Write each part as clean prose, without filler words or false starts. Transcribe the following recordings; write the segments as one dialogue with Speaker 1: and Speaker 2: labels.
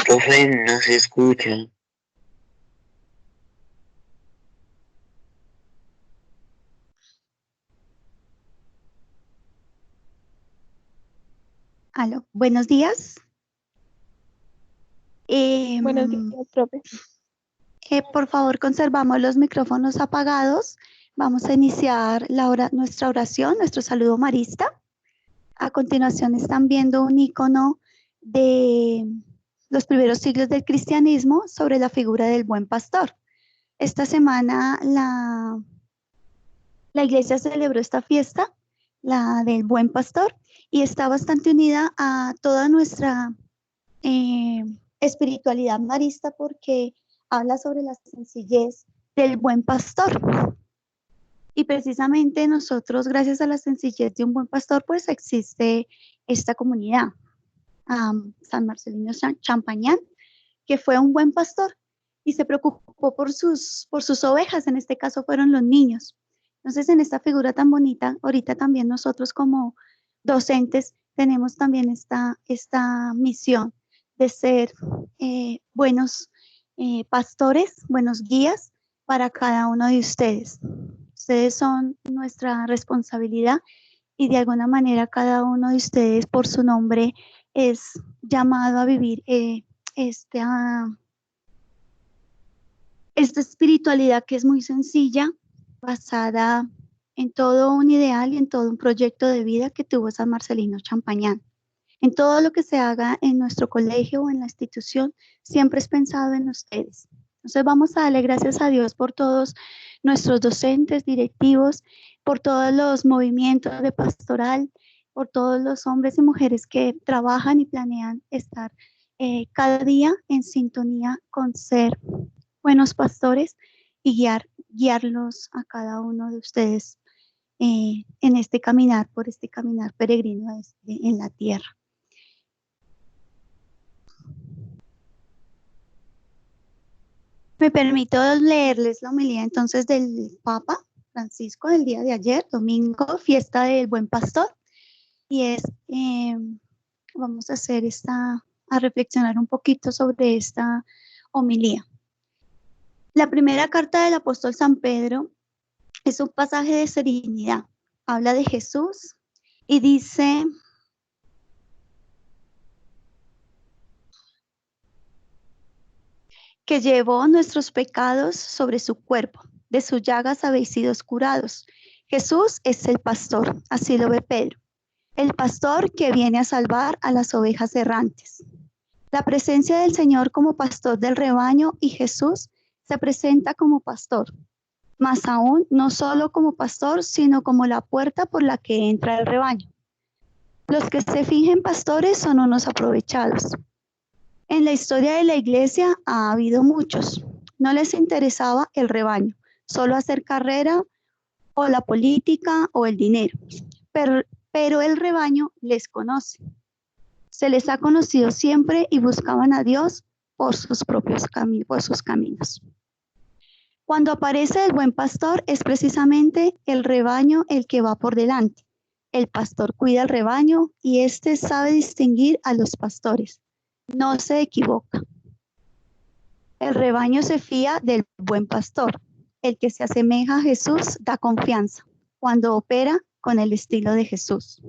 Speaker 1: Profe, no se escucha.
Speaker 2: Aló, buenos días.
Speaker 3: Buenos días, profe.
Speaker 2: Por favor, conservamos los micrófonos apagados. Vamos a iniciar nuestra oración, nuestro saludo marista. A continuación están viendo un icono de los primeros siglos del cristianismo sobre la figura del buen pastor. Esta semana la iglesia celebró esta fiesta, la del buen pastor, y está bastante unida a toda nuestra espiritualidad marista porque habla sobre la sencillez del buen pastor. Y precisamente nosotros, gracias a la sencillez de un buen pastor, pues existe esta comunidad, San Marcelino Champañán, que fue un buen pastor y se preocupó por sus ovejas, en este caso fueron los niños. Entonces, en esta figura tan bonita, ahorita también nosotros como docentes tenemos también esta misión de ser buenos pastores, buenos guías para cada uno de ustedes. Ustedes son nuestra responsabilidad y de alguna manera cada uno de ustedes por su nombre es llamado a vivir esta espiritualidad que es muy sencilla, basada en todo un ideal y en todo un proyecto de vida que tuvo San Marcelino Champañán. En todo lo que se haga en nuestro colegio o en la institución, siempre es pensado en ustedes. Entonces vamos a darle gracias a Dios por todos nuestros docentes, directivos, por todos los movimientos de pastoral, por todos los hombres y mujeres que trabajan y planean estar cada día en sintonía con ser buenos pastores y guiarlos a cada uno de ustedes en este caminar, por este caminar peregrino en la tierra. Me permito leerles la homilía entonces del Papa Francisco del día de ayer, domingo, fiesta del Buen Pastor, y es, vamos a hacer a reflexionar un poquito sobre esta homilía. La primera carta del apóstol San Pedro es un pasaje de serenidad, habla de Jesús y dice: que llevó nuestros pecados sobre su cuerpo, de sus llagas habéis sido curados. Jesús es el pastor, así lo ve Pedro, el pastor que viene a salvar a las ovejas errantes. La presencia del Señor como pastor del rebaño y Jesús se presenta como pastor, más aún no solo como pastor, sino como la puerta por la que entra el rebaño. Los que se fingen pastores son unos aprovechados. En la historia de la iglesia ha habido muchos. No les interesaba el rebaño, solo hacer carrera o la política o el dinero. Pero el rebaño les conoce. Se les ha conocido siempre y buscaban a Dios por sus propios caminos, por sus caminos. Cuando aparece el buen pastor es precisamente el rebaño el que va por delante. El pastor cuida el rebaño y éste sabe distinguir a los pastores. No se equivoca. El rebaño se fía del buen pastor. El que se asemeja a Jesús da confianza cuando opera con el estilo de Jesús.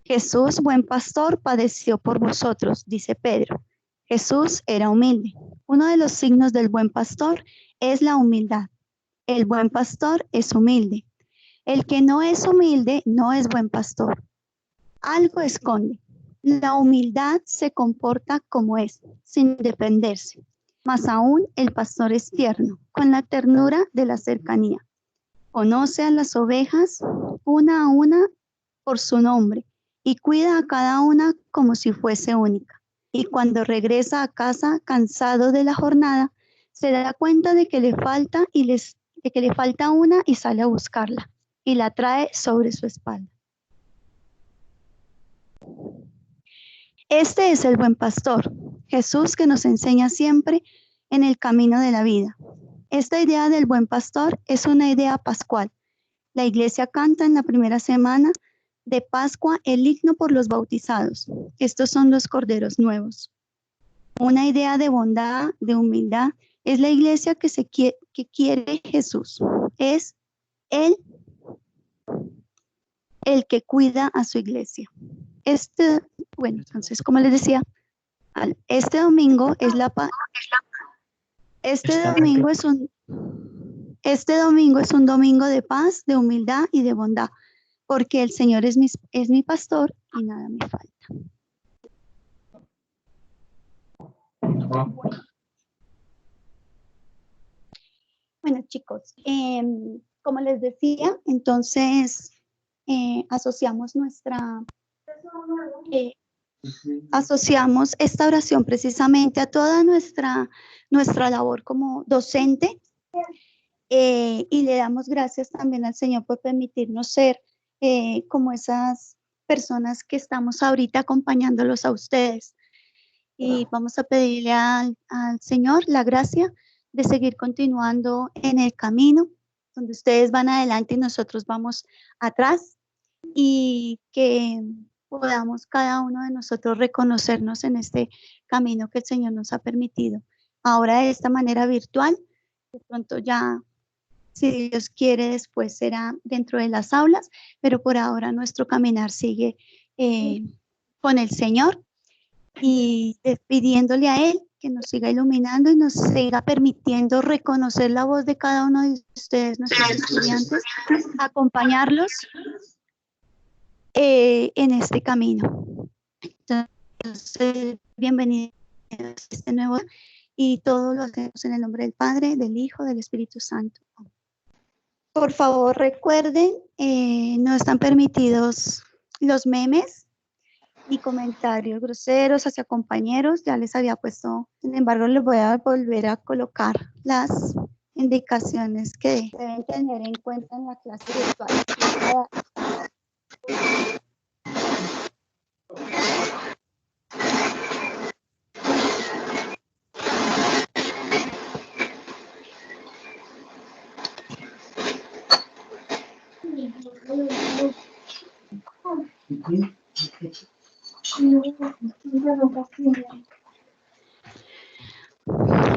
Speaker 2: Jesús, buen pastor, padeció por vosotros, dice Pedro. Jesús era humilde. Uno de los signos del buen pastor es la humildad. El buen pastor es humilde. El que no es humilde no es buen pastor. Algo esconde. La humildad se comporta como es, sin defenderse. Más aún, el pastor es tierno, con la ternura de la cercanía. Conoce a las ovejas una a una por su nombre y cuida a cada una como si fuese única. Y cuando regresa a casa cansado de la jornada, se da cuenta de que le falta una y sale a buscarla y la trae sobre su espalda. Este es el buen pastor, Jesús, que nos enseña siempre en el camino de la vida. Esta idea del buen pastor es una idea pascual. La iglesia canta en la primera semana de Pascua el himno por los bautizados. Estos son los corderos nuevos. una idea de bondad, de humildad. Es la iglesia que quiere Jesús. Es Él el que cuida a su iglesia. Bueno, entonces, como les decía, este domingo es este domingo es un domingo de paz, de humildad y de bondad, porque el Señor es mi pastor y nada me falta. Bueno, chicos, como les decía, entonces asociamos esta oración precisamente a toda nuestra labor como docente, y le damos gracias también al Señor por permitirnos ser como esas personas que estamos ahorita acompañándolos a ustedes. Y vamos a pedirle al Señor la gracia de seguir continuando en el camino, donde ustedes van adelante y nosotros vamos atrás, y que podamos cada uno de nosotros reconocernos en este camino que el Señor nos ha permitido. Ahora de esta manera virtual, de pronto ya, si Dios quiere, después será dentro de las aulas, pero por ahora nuestro caminar sigue con el Señor, y pidiéndole a Él que nos siga iluminando y nos siga permitiendo reconocer la voz de cada uno de ustedes, nuestros estudiantes, acompañarlos en este camino. Entonces, bienvenidos a este nuevo día, y todo lo hacemos en el nombre del Padre, del Hijo, del Espíritu Santo. Por favor, recuerden, no están permitidos los memes ni comentarios groseros hacia compañeros. Ya les había puesto, sin embargo, les voy a volver a colocar las indicaciones que deben tener en cuenta en la clase virtual.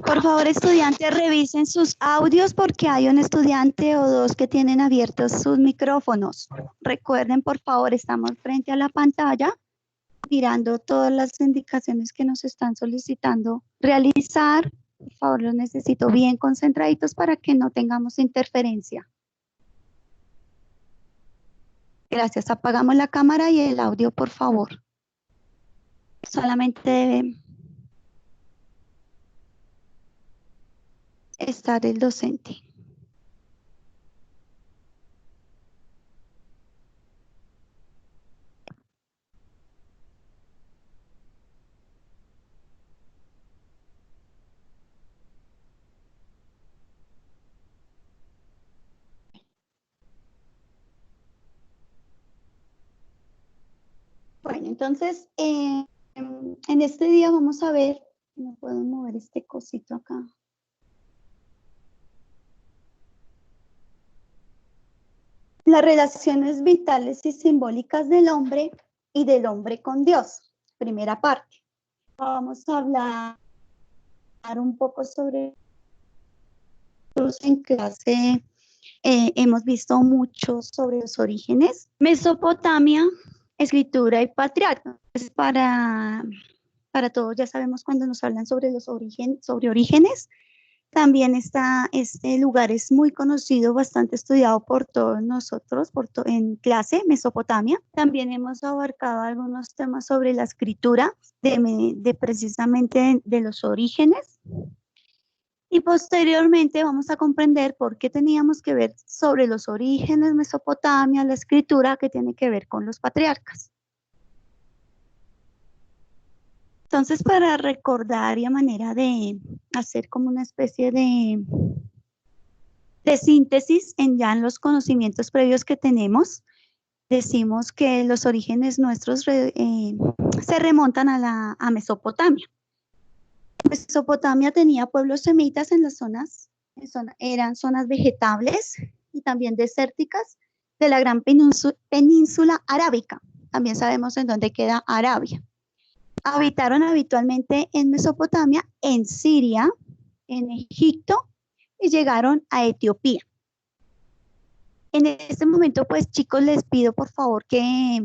Speaker 2: Por favor, estudiantes, revisen sus audios porque hay un estudiante o dos que tienen abiertos sus micrófonos. Recuerden, por favor, estamos frente a la pantalla mirando todas las indicaciones que nos están solicitando realizar. Por favor, los necesito bien concentraditos para que no tengamos interferencia. Gracias. Apagamos la cámara y el audio, por favor. Solamente debe estar el docente. Bueno, entonces, en este día vamos a ver, no puedo mover este cosito acá. Las relaciones vitales y simbólicas del hombre y del hombre con Dios. Primera parte. Vamos a hablar un poco sobre en clase. Hemos visto mucho sobre los orígenes. Mesopotamia, escritura y patriarca. Pues para todos ya sabemos cuando nos hablan sobre los orígenes. También este lugar es muy conocido, bastante estudiado por todos nosotros en clase, Mesopotamia. También hemos abarcado algunos temas sobre la escritura precisamente de los orígenes. Y posteriormente vamos a comprender por qué teníamos que ver sobre los orígenes, Mesopotamia, la escritura, que tiene que ver con los patriarcas. Entonces, para recordar y a manera de hacer como una especie de síntesis en los conocimientos previos que tenemos, decimos que los orígenes nuestros se remontan a Mesopotamia. Mesopotamia tenía pueblos semitas en las eran zonas vegetables y también desérticas de la gran península arábica. También sabemos en dónde queda Arabia. habitaron habitualmente en Mesopotamia, en Siria, en Egipto y llegaron a Etiopía. En este momento, pues chicos, les pido por favor que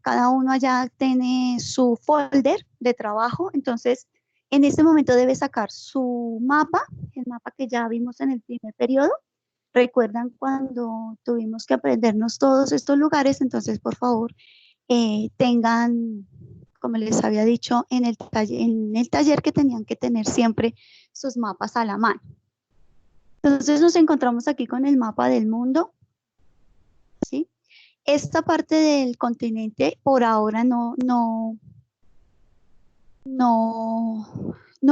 Speaker 2: cada uno allá tiene su folder de trabajo. Entonces, en este momento debe sacar su mapa, el mapa que ya vimos en el primer periodo. ¿Recuerdan cuando tuvimos que aprendernos todos estos lugares? Entonces, por favor, tengan, como les había dicho, en el taller que tenían que tener siempre sus mapas a la mano. Entonces nos encontramos aquí con el mapa del mundo, ¿sí? Esta parte del continente por ahora no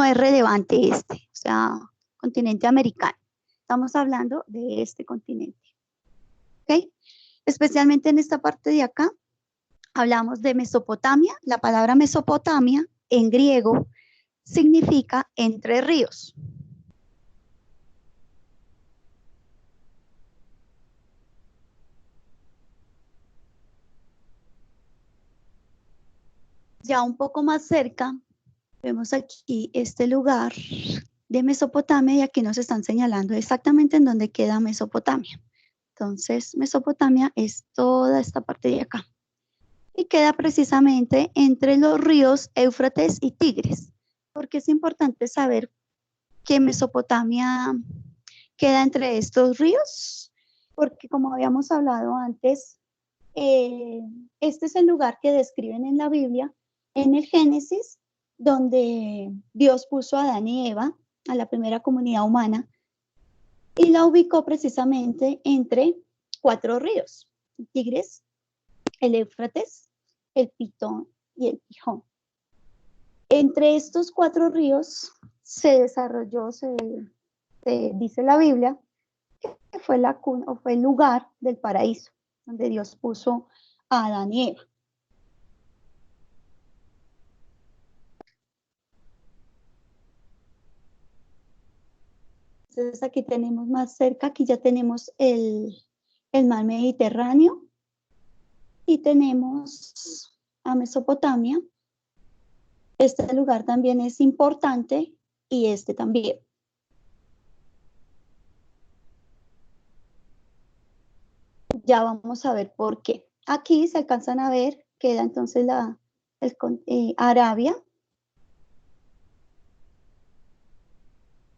Speaker 2: es relevante o sea, continente americano. Estamos hablando de este continente, ¿ok? Especialmente en esta parte de acá, hablamos de Mesopotamia. La palabra Mesopotamia en griego significa entre ríos. Ya un poco más cerca, vemos aquí este lugar de Mesopotamia y aquí nos están señalando exactamente en dónde queda Mesopotamia. Entonces, Mesopotamia es toda esta parte de acá. Y queda precisamente entre los ríos Éufrates y Tigris. Porque es importante saber que Mesopotamia queda entre estos ríos, porque como habíamos hablado antes, este es el lugar que describen en la Biblia, en el Génesis, donde Dios puso a Adán y Eva, a la primera comunidad humana, y la ubicó precisamente entre 4 ríos, el Tigris, el Éufrates, el Pitón y el Gihón. Entre estos 4 ríos se desarrolló, dice la Biblia, que fue la cuna o fue el lugar del paraíso, donde Dios puso a Adán y Eva. Entonces aquí tenemos más cerca, aquí ya tenemos el mar Mediterráneo y tenemos a Mesopotamia. Este lugar también es importante y este también. Ya vamos a ver por qué. Aquí se alcanzan a ver, queda entonces Arabia.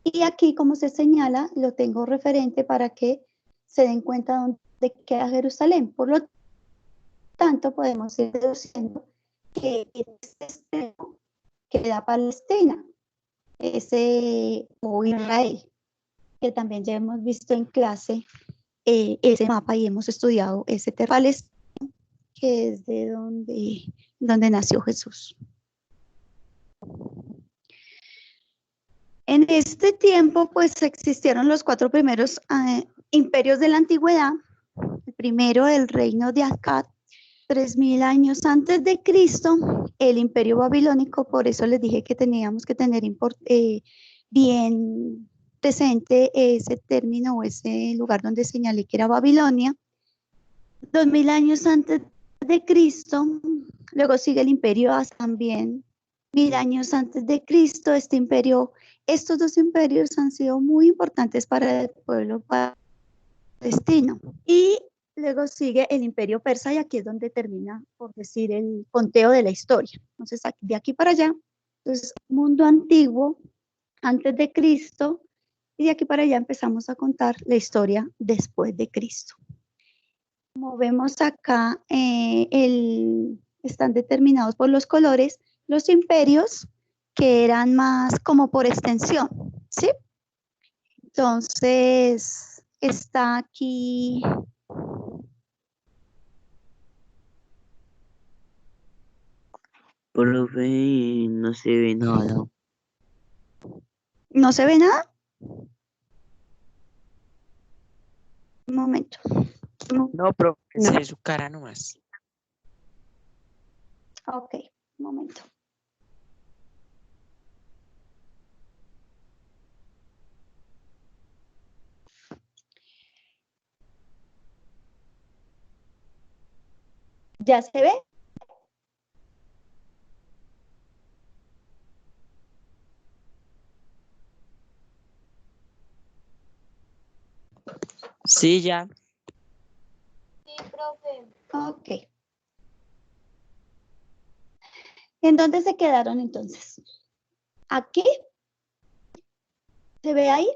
Speaker 2: Y aquí, como se señala, lo tengo referente para que se den cuenta dónde queda Jerusalén. Por lo tanto, podemos ir deduciendo que este extremo queda Palestina, o Israel, que también ya hemos visto en clase ese mapa y hemos estudiado ese Palestina, que es de donde nació Jesús. En este tiempo, pues existieron los 4 primeros imperios de la antigüedad. El primero, el reino de Akkad, 3000 años antes de Cristo, el imperio babilónico. Por eso les dije que teníamos que tener bien presente ese término o ese lugar donde señalé que era Babilonia. 2000 años antes de Cristo, luego sigue el imperio también 1000 años antes de Cristo. Estos 2 imperios han sido muy importantes para el pueblo palestino. Y luego sigue el imperio persa y aquí es donde termina, por decir, el conteo de la historia. Entonces, de aquí para allá, entonces, mundo antiguo, antes de Cristo, y de aquí para allá empezamos a contar la historia después de Cristo. Como vemos acá, están determinados por los colores los imperios que eran más como por extensión, ¿sí? Entonces, está aquí.
Speaker 1: Profe, no se ve nada.
Speaker 2: ¿No se ve nada? Un momento.
Speaker 4: No, profe, se ve su cara nomás.
Speaker 2: Ok, un momento. ¿Ya se ve?
Speaker 4: Sí, ya.
Speaker 2: Ok. ¿En dónde se quedaron entonces? ¿Aquí? ¿Se ve ahí?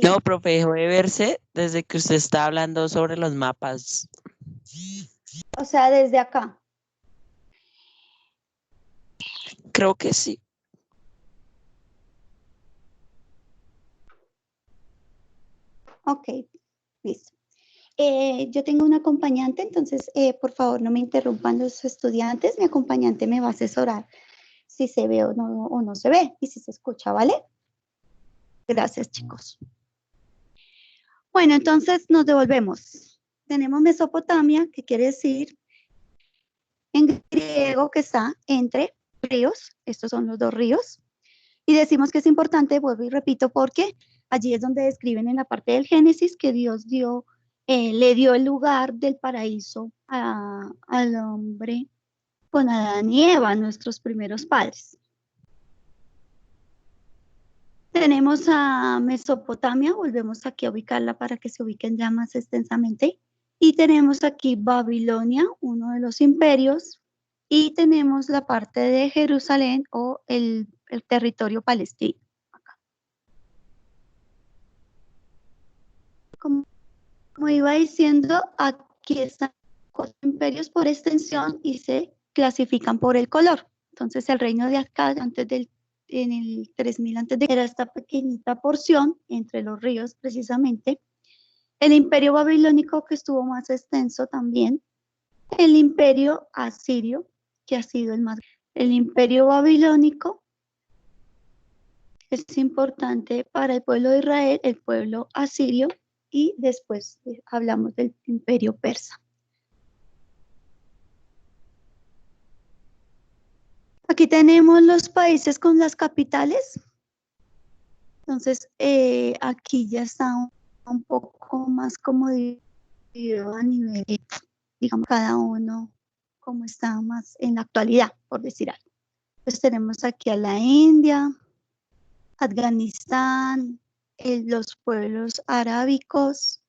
Speaker 4: No, profe, dejó de verse desde que usted está hablando sobre los mapas.
Speaker 2: O sea, desde acá.
Speaker 4: Creo que sí.
Speaker 2: Ok, listo. Yo tengo un acompañante, entonces, por favor, no me interrumpan los estudiantes. Mi acompañante me va a asesorar si se ve o no se ve y si se escucha, ¿vale? Gracias, chicos. Bueno, entonces nos devolvemos. Tenemos Mesopotamia, que quiere decir en griego que está entre ríos. Estos son los dos ríos. Y decimos que es importante, vuelvo y repito, porque allí es donde describen en la parte del Génesis que Dios le dio el lugar del paraíso al hombre con Adán y Eva, nuestros primeros padres. Tenemos a Mesopotamia, volvemos aquí a ubicarla para que se ubiquen ya más extensamente. Y tenemos aquí Babilonia, uno de los imperios, y tenemos la parte de Jerusalén o el territorio palestino. Como iba diciendo, aquí están los imperios por extensión y se clasifican por el color. Entonces el reino de Akkad en el 3000 antes de era esta pequeñita porción entre los ríos precisamente. El imperio babilónico que estuvo más extenso también. El imperio asirio que ha sido el más. El imperio babilónico es importante para el pueblo de Israel, el pueblo asirio y después hablamos del imperio persa. Aquí tenemos los países con las capitales. Entonces, aquí ya está un poco más como dividido a nivel, digamos, cada uno como está más en la actualidad, por decir algo. Pues tenemos aquí a la India, Afganistán, los pueblos arábicos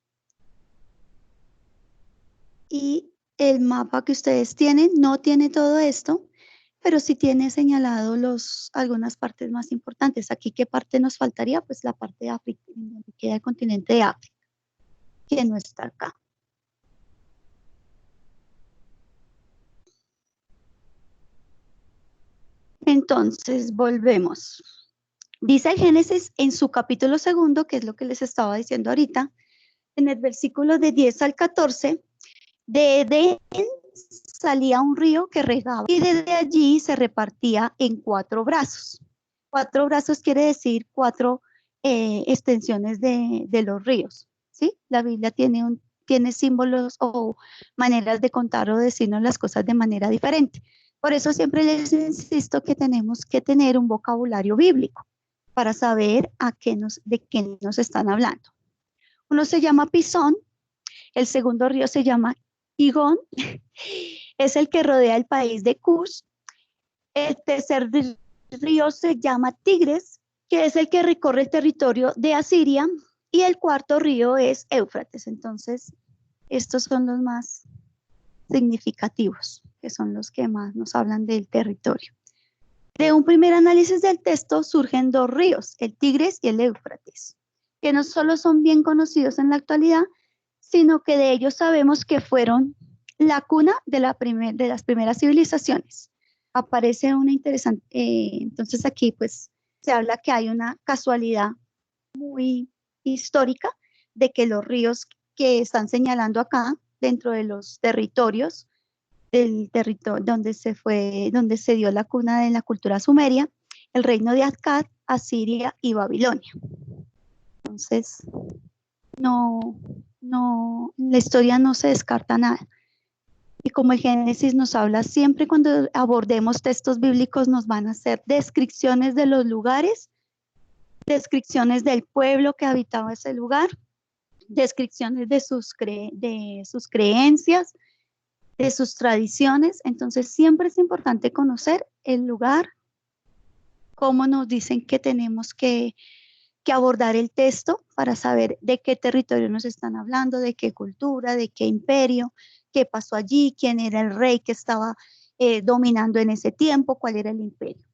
Speaker 2: y el mapa que ustedes tienen no tiene todo esto, pero sí tiene señalado algunas partes más importantes. Aquí, ¿qué parte nos faltaría? Pues la parte de África, donde queda el continente de África, que no está acá. Entonces, volvemos. Dice el Génesis en su capítulo 2, que es lo que les estaba diciendo ahorita, en el versículo de 10 al 14, de Edén salía un río que regaba y desde allí se repartía en 4 brazos. 4 brazos quiere decir 4 extensiones de los ríos, ¿sí? La Biblia tiene símbolos o maneras de contar o decirnos las cosas de manera diferente. Por eso siempre les insisto que tenemos que tener un vocabulario bíblico para saber de qué nos están hablando. Uno se llama Pisón, el segundo río se llama Gihón, es el que rodea el país de Cush. El tercer río se llama Tigres, que es el que recorre el territorio de Asiria. Y el cuarto río es Éufrates. Entonces, estos son los más significativos, que son los que más nos hablan del territorio. De un primer análisis del texto surgen 2 ríos, el Tigres y el Éufrates, que no solo son bien conocidos en la actualidad, sino que de ellos sabemos que fueron la cuna de las primeras civilizaciones. Aparece una interesante, entonces aquí pues se habla que hay una casualidad muy histórica de que los ríos que están señalando acá dentro de los territorios del territorio donde se dio la cuna de la cultura sumeria, el reino de Akkad, Asiria y Babilonia. Entonces, la historia no se descarta nada. Y como el Génesis nos habla, siempre cuando abordemos textos bíblicos nos van a hacer descripciones de los lugares, descripciones del pueblo que habitaba ese lugar, descripciones de sus creencias, de sus tradiciones. Entonces siempre es importante conocer el lugar cómo nos dicen que tenemos que abordar el texto para saber de qué territorio nos están hablando, de qué cultura, de qué imperio, qué pasó allí, quién era el rey que estaba dominando en ese tiempo, cuál era el imperio.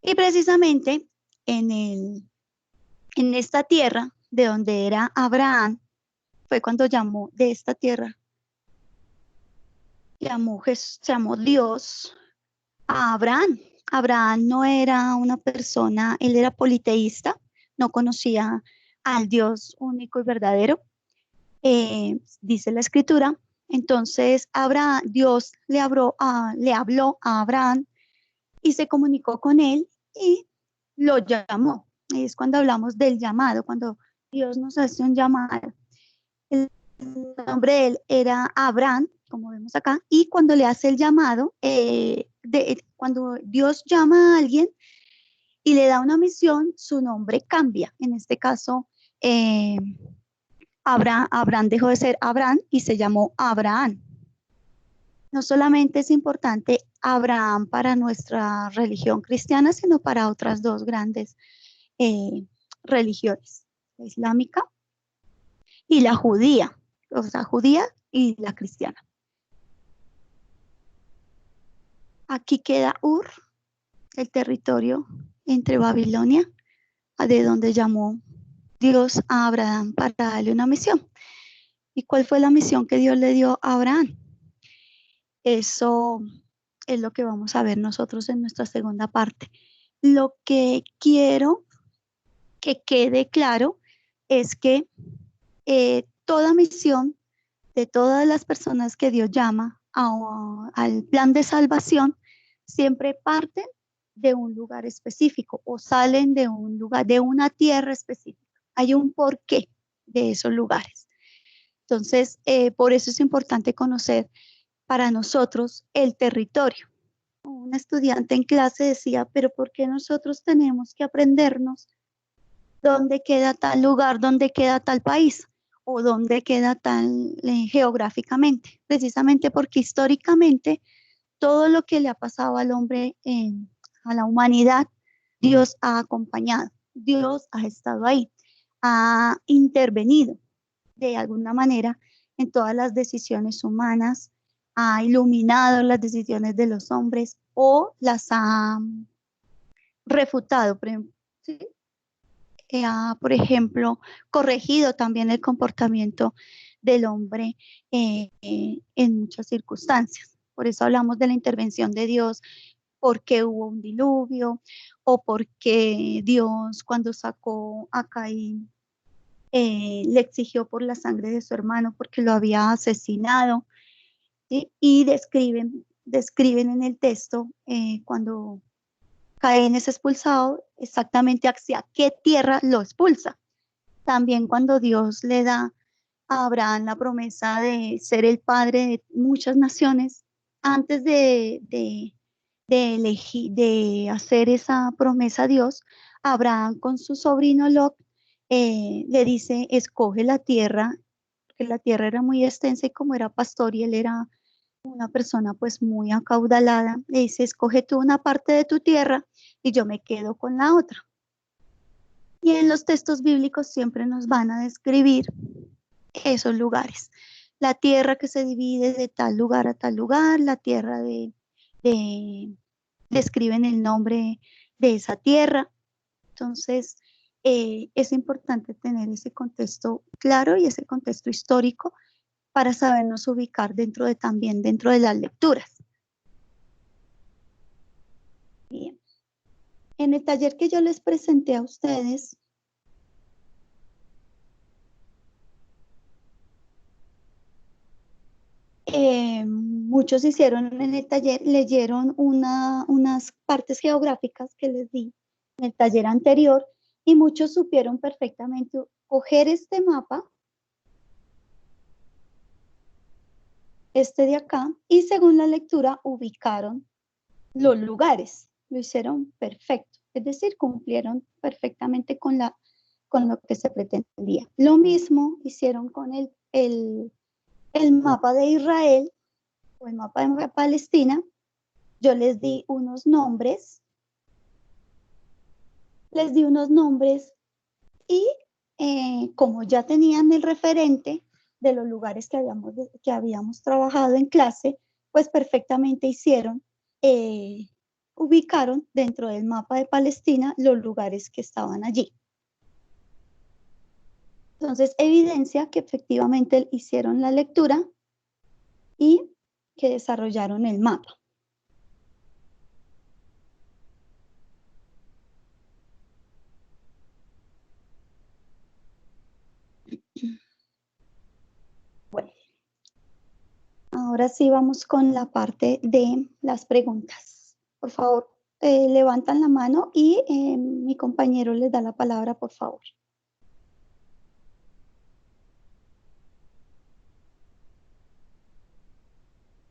Speaker 2: Y precisamente en esta tierra de donde era Abraham, fue cuando llamó de esta tierra, llamó Dios a Abraham. Abraham no era una persona, él era politeísta, no conocía al Dios único y verdadero, dice la escritura. Entonces Dios le habló a Abraham y se comunicó con él y lo llamó. Es cuando hablamos del llamado, cuando Dios nos hace un llamado. El nombre de él era Abraham, como vemos acá, y cuando le hace el llamado, cuando Dios llama a alguien y le da una misión, su nombre cambia. En este caso, Abraham dejó de ser Abraham y se llamó Abraham. No solamente es importante Abraham para nuestra religión cristiana, sino para otras dos grandes religiones, la islámica y la judía, o sea, judía y la cristiana. Aquí queda Ur, el territorio entre Babilonia, de donde llamó Dios a Abraham para darle una misión. ¿Y cuál fue la misión que Dios le dio a Abraham? Eso es lo que vamos a ver nosotros en nuestra segunda parte. Lo que quiero que quede claro es que toda misión de todas las personas que Dios llama al plan de salvación siempre parten de un lugar específico o salen de un lugar, de una tierra específica. Hay un porqué de esos lugares. Entonces, por eso es importante conocer para nosotros el territorio. Un estudiante en clase decía, pero ¿por qué nosotros tenemos que aprendernos dónde queda tal lugar, dónde queda tal país o dónde queda tal geográficamente? Precisamente porque históricamente todo lo que le ha pasado al hombre, a la humanidad, Dios ha acompañado, Dios ha estado ahí, ha intervenido de alguna manera en todas las decisiones humanas, ha iluminado las decisiones de los hombres o las ha refutado, ¿sí? Ha, por ejemplo, corregido también el comportamiento del hombre en muchas circunstancias. Por eso hablamos de la intervención de Dios, porque hubo un diluvio o porque Dios cuando sacó a Caín le exigió por la sangre de su hermano porque lo había asesinado, ¿sí? Y describen en el texto cuando Caín es expulsado, exactamente hacia qué tierra lo expulsa. También cuando Dios le da a Abraham la promesa de ser el padre de muchas naciones, antes de hacer esa promesa a Dios, Abraham con su sobrino Lot le dice, escoge la tierra, que la tierra era muy extensa y como era pastor y él era una persona pues muy acaudalada, le dice, escoge tú una parte de tu tierra y yo me quedo con la otra. Y en los textos bíblicos siempre nos van a describir esos lugares. La tierra que se divide de tal lugar a tal lugar, la tierra describen el nombre de esa tierra. Entonces, es importante tener ese contexto claro y ese contexto histórico para sabernos ubicar también dentro de las lecturas. Bien. En el taller que yo les presenté a ustedes, muchos hicieron en el taller, leyeron unas partes geográficas que les di en el taller anterior y muchos supieron perfectamente coger este mapa, este de acá, y según la lectura ubicaron los lugares, lo hicieron perfecto, es decir, cumplieron perfectamente con lo que se pretendía. Lo mismo hicieron con el mapa de Israel o el mapa de Palestina, Yo les di unos nombres. Y como ya tenían el referente de los lugares que habíamos trabajado en clase, pues perfectamente ubicaron dentro del mapa de Palestina los lugares que estaban allí. Entonces, evidencia que efectivamente hicieron la lectura y que desarrollaron el mapa. Bueno, ahora sí vamos con la parte de las preguntas. Por favor, levantan la mano y mi compañero les da la palabra, por favor.